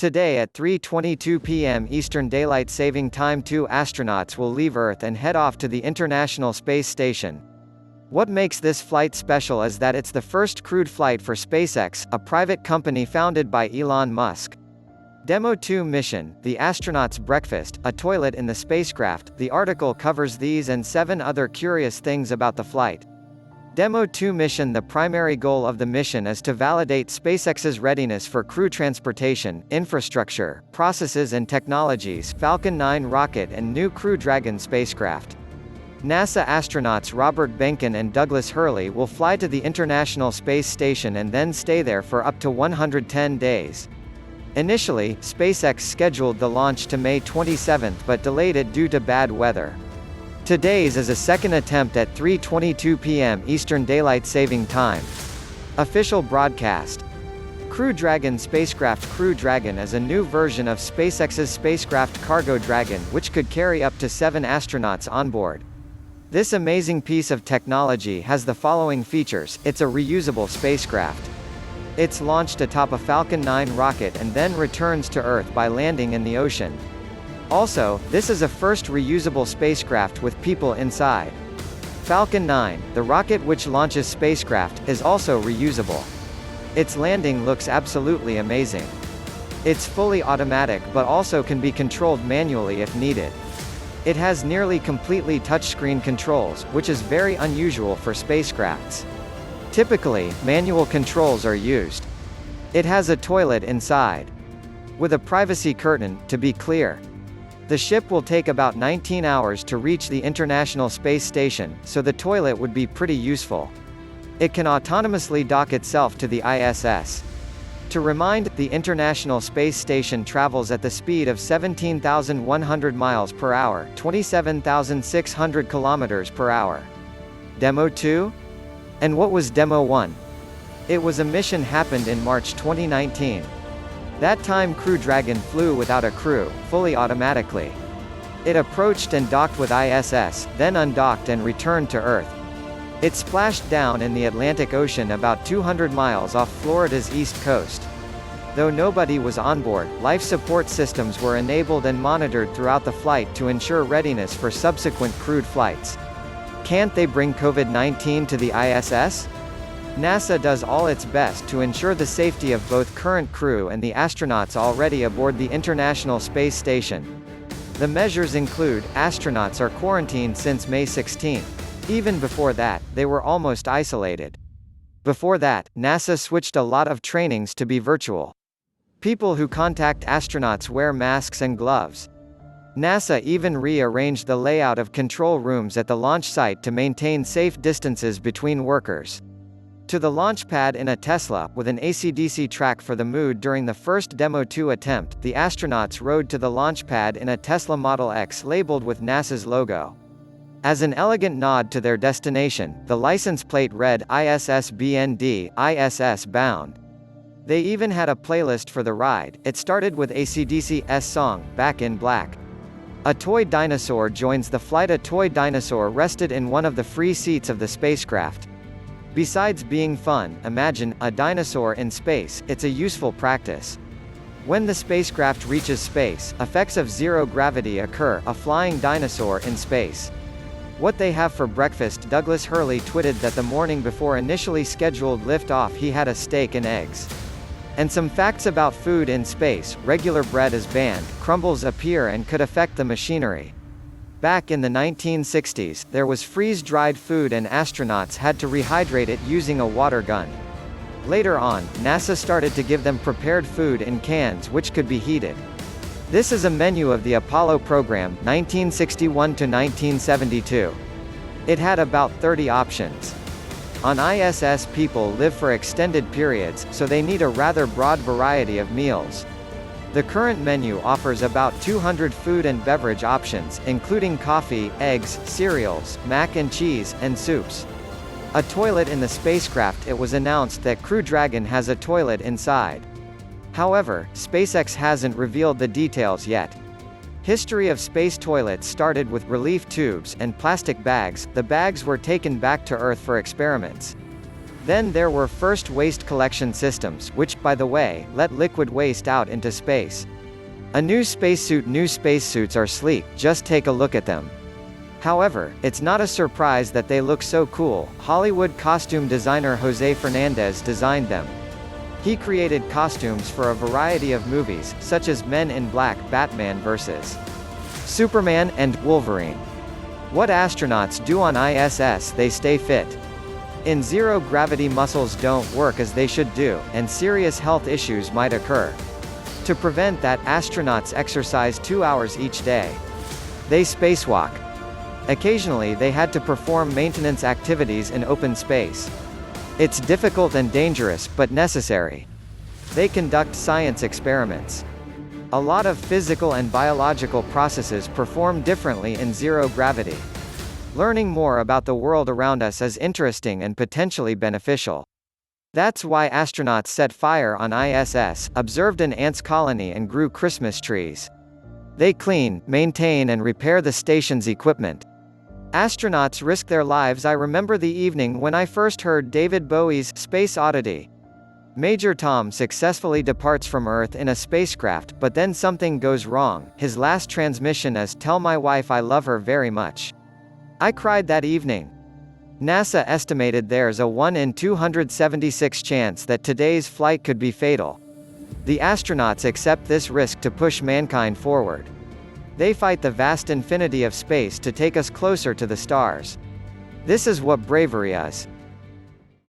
Today at 3:22 p.m. Eastern Daylight Saving Time, 2 astronauts will leave Earth and head off to the International Space Station. What makes this flight special is that it's the first crewed flight for SpaceX, a private company founded by Elon Musk. Demo 2 mission, the astronauts' breakfast, a toilet in the spacecraft. The article covers these and 7 other curious things about the flight. Demo 2 mission. The primary goal of the mission is to validate SpaceX's readiness for crew transportation, infrastructure, processes and technologies, Falcon 9 rocket and new Crew Dragon spacecraft. NASA astronauts Robert Behnken and Douglas Hurley will fly to the International Space Station and then stay there for up to 110 days. Initially, SpaceX scheduled the launch to May 27 but delayed it due to bad weather. Today's is a second attempt at 3:22 p.m. Eastern Daylight Saving Time. Official broadcast. Crew Dragon spacecraft. Crew Dragon is a new version of SpaceX's spacecraft Cargo Dragon, which could carry up to 7 astronauts on board. This amazing piece of technology has the following features. It's a reusable spacecraft. It's launched atop a Falcon 9 rocket and then returns to Earth by landing in the ocean. Also, this is a first reusable spacecraft with people inside. Falcon 9, the rocket which launches spacecraft, is also reusable. Its landing looks absolutely amazing. It's fully automatic but also can be controlled manually if needed. It has nearly completely touchscreen controls, which is very unusual for spacecrafts. Typically, manual controls are used. It has a toilet inside. With a privacy curtain, to be clear. The ship will take about 19 hours to reach the International Space Station, so the toilet would be pretty useful. It can autonomously dock itself to the ISS. To remind, the International Space Station travels at the speed of 17,100 miles per hour, 27,600 kilometers per hour. Demo 2? And what was Demo 1? It was a mission happened in March 2019. That time Crew Dragon flew without a crew, fully automatically. It approached and docked with ISS, then undocked and returned to Earth. It splashed down in the Atlantic Ocean about 200 miles off Florida's east coast. Though nobody was on board, life support systems were enabled and monitored throughout the flight to ensure readiness for subsequent crewed flights. Can't they bring COVID-19 to the ISS? NASA does all its best to ensure the safety of both current crew and the astronauts already aboard the International Space Station. The measures include, astronauts are quarantined since May 16. Even before that, they were almost isolated. Before that, NASA switched a lot of trainings to be virtual. People who contact astronauts wear masks and gloves. NASA even rearranged the layout of control rooms at the launch site to maintain safe distances between workers. To the launch pad in a Tesla, with an AC/DC track for the mood. During the first Demo 2 attempt, the astronauts rode to the launch pad in a Tesla Model X labeled with NASA's logo. As an elegant nod to their destination, the license plate read ISS-BND, ISS bound. They even had a playlist for the ride. It started with AC/DC's song, Back in Black. A toy dinosaur joins the flight. A toy dinosaur rested in one of the free seats of the spacecraft. Besides being fun, imagine a dinosaur in space. It's a useful practice. When the spacecraft reaches space, effects of zero gravity occur, a flying dinosaur in space. What they have for breakfast. Douglas Hurley tweeted that the morning before initially scheduled liftoff he had a steak and eggs. And some facts about food in space. Regular bread is banned, crumbles appear and could affect the machinery. Back in the 1960s, there was freeze-dried food and astronauts had to rehydrate it using a water gun. Later on, NASA started to give them prepared food in cans which could be heated. This is a menu of the Apollo program, 1961 to 1972. It had about 30 options. On ISS, people live for extended periods, so they need a rather broad variety of meals. The current menu offers about 200 food and beverage options, including coffee, eggs, cereals, mac and cheese, and soups. A toilet in the spacecraft. It was announced that Crew Dragon has a toilet inside. However, SpaceX hasn't revealed the details yet. History of space toilets started with relief tubes and plastic bags. The bags were taken back to Earth for experiments. Then there were first waste collection systems, which, by the way, let liquid waste out into space. A new spacesuit. New spacesuits are sleek, just take a look at them. However, it's not a surprise that they look so cool. Hollywood costume designer Jose Fernandez designed them. He created costumes for a variety of movies, such as Men in Black, Batman vs. Superman, and Wolverine. What astronauts do on ISS? They stay fit. In zero gravity, muscles don't work as they should do, and serious health issues might occur. To prevent that, astronauts exercise 2 hours each day. They spacewalk. Occasionally they had to perform maintenance activities in open space. It's difficult and dangerous, but necessary. They conduct science experiments. A lot of physical and biological processes perform differently in zero gravity. Learning more about the world around us is interesting and potentially beneficial. That's why astronauts set fire on ISS, observed an ants colony, and grew Christmas trees. They clean, maintain, and repair the station's equipment. Astronauts risk their lives. I remember the evening when I first heard David Bowie's Space Oddity. Major Tom successfully departs from Earth in a spacecraft, but then something goes wrong. His last transmission is, "Tell my wife I love her very much." I cried that evening. NASA estimated there's a 1 in 276 chance that today's flight could be fatal. The astronauts accept this risk to push mankind forward. They fight the vast infinity of space to take us closer to the stars. This is what bravery is.